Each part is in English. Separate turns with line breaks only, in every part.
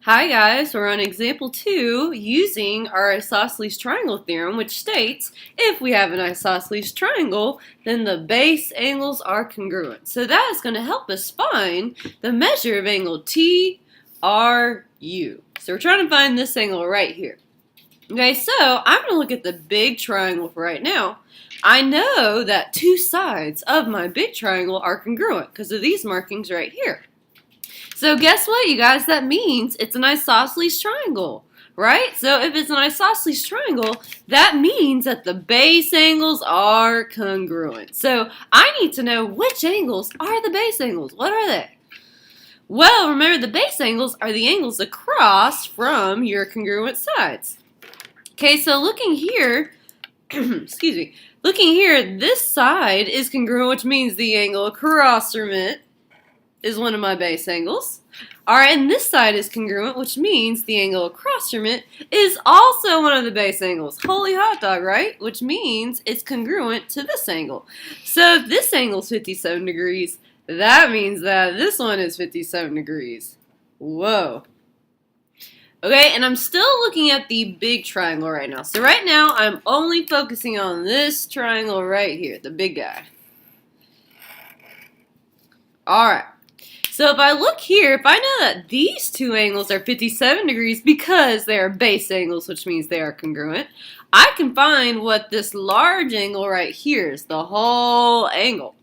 Hi guys, we're on example 2 using our isosceles triangle theorem, which states if we have an isosceles triangle, then the base angles are congruent. So that is going to help us find the measure of angle TRU. So we're trying to find this angle right here. Okay, so I'm going to look at the big triangle for right now. I know that two sides of my big triangle are congruent because of these markings right here. So guess what, you guys? That means it's an isosceles triangle, right? So if it's an isosceles triangle, that means that the base angles are congruent. So I need to know which angles are the base angles. What are they? Well, remember the base angles are the angles across from your congruent sides. Okay, so looking here, excuse me, looking here, this side is congruent, which means the angle across from it is one of my base angles. Alright, and this side is congruent, which means the angle across from it is also one of the base angles. Holy hot dog, right? Which means it's congruent to this angle. So if this angle is 57 degrees, that means that this one is 57 degrees. Whoa. Okay, and I'm still looking at the big triangle right now. So right now, I'm only focusing on this triangle right here, the big guy. Alright. So if I look here, if I know that these two angles are 57 degrees because they are base angles, which means they are congruent, I can find what this large angle right here is, the whole angle.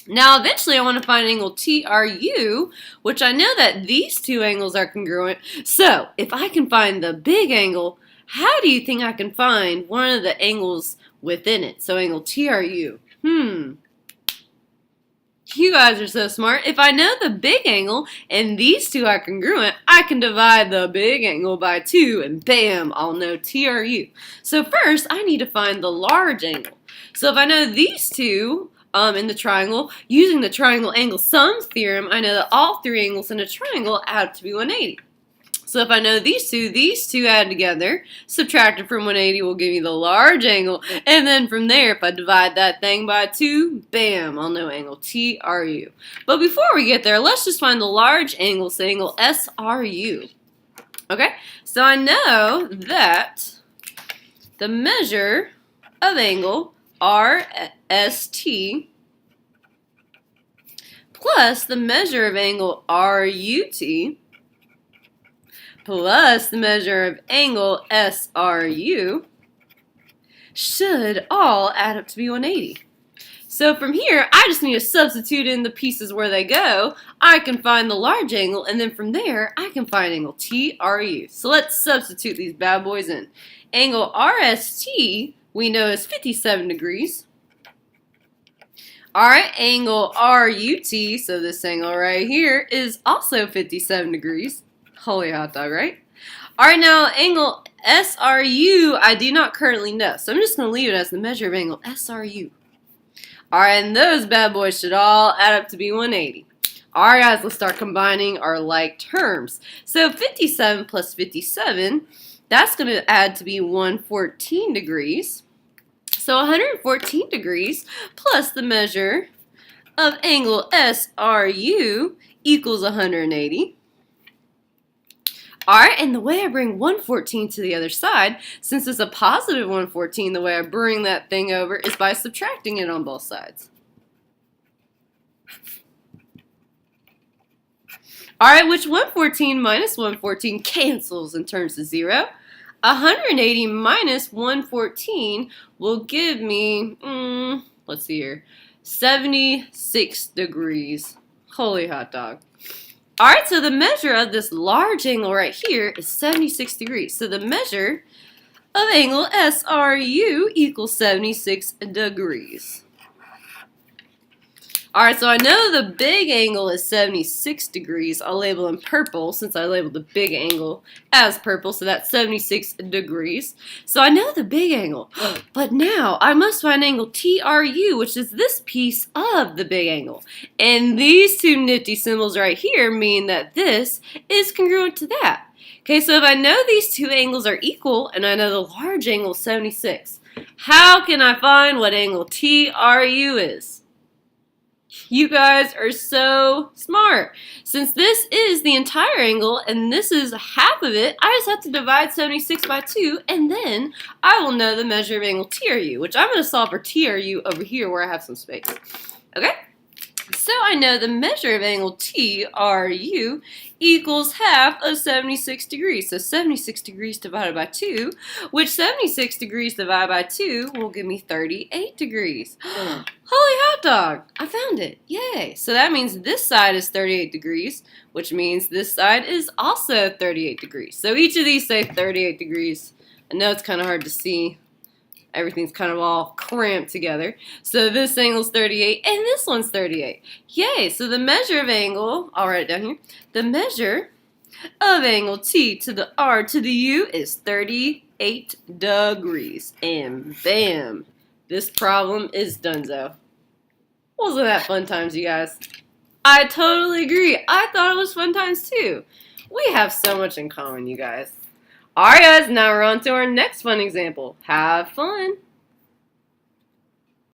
Now eventually I want to find angle TRU, which I know that these two angles are congruent. So if I can find the big angle, how do you think I can find one of the angles within it? So angle TRU. You guys are so smart. If I know the big angle and these two are congruent, I can divide the big angle by 2 and bam, I'll know TRU. So first, I need to find the large angle. So if I know these two in the triangle, using the triangle angle sum theorem, I know that all three angles in a triangle add up to be 180. So if I know these two add together, subtracted from 180 will give me the large angle. And then from there, if I divide that thing by 2, bam, I'll know angle TRU. But before we get there, let's just find the large angle, so angle SRU. Okay, so I know that the measure of angle RST plus the measure of angle RUT plus the measure of angle SRU should all add up to be 180. So from here, I just need to substitute in the pieces where they go. I can find the large angle, and then from there, I can find angle TRU. So let's substitute these bad boys in. Angle RST, we know is 57 degrees. Alright, angle RUT, so this angle right here, is also 57 degrees. Holy hot dog, right? Alright, now angle SRU I do not currently know, so I'm just going to leave it as the measure of angle SRU. Alright, and those bad boys should all add up to be 180. Alright guys, let's start combining our like terms. So 57 plus 57, that's going to add to be 114 degrees. So 114 degrees plus the measure of angle SRU equals 180. Alright, and the way I bring 114 to the other side, since it's a positive 114, the way I bring that thing over is by subtracting it on both sides. Alright, which 114 minus 114 cancels and turns to 0. 180 minus 114 will give me, let's see here, 76 degrees. Holy hot dog. Alright, so the measure of this large angle right here is 76 degrees. So the measure of angle SRU equals 76 degrees. Alright, so I know the big angle is 76 degrees. I'll label in purple since I labeled the big angle as purple, so that's 76 degrees. So I know the big angle, but now I must find angle TRU, which is this piece of the big angle. And these two nifty symbols right here mean that this is congruent to that. Okay, so if I know these two angles are equal, and I know the large angle is 76, how can I find what angle TRU is? You guys are so smart. Since this is the entire angle and this is half of it, I just have to divide 76 by 2, and then I will know the measure of angle TRU, which I'm going to solve for TRU over here where I have some space. Okay? So I know the measure of angle TRU equals half of 76 degrees. So 76 degrees divided by 2, which 76 degrees divided by 2 will give me 38 degrees. Holy hot dog! I found it. Yay! So that means this side is 38 degrees, which means this side is also 38 degrees. So each of these say 38 degrees. I know it's kind of hard to see. Everything's kind of all cramped together. So this angle's 38 and this one's 38. Yay! So the measure of angle, I'll write it down here. The measure of angle T to the R to the U is 38 degrees. And bam! This problem is donezo. Wasn't that fun times, you guys? I totally agree. I thought it was fun times too. We have so much in common, you guys. Alright guys, now we're on to our next fun example. Have fun!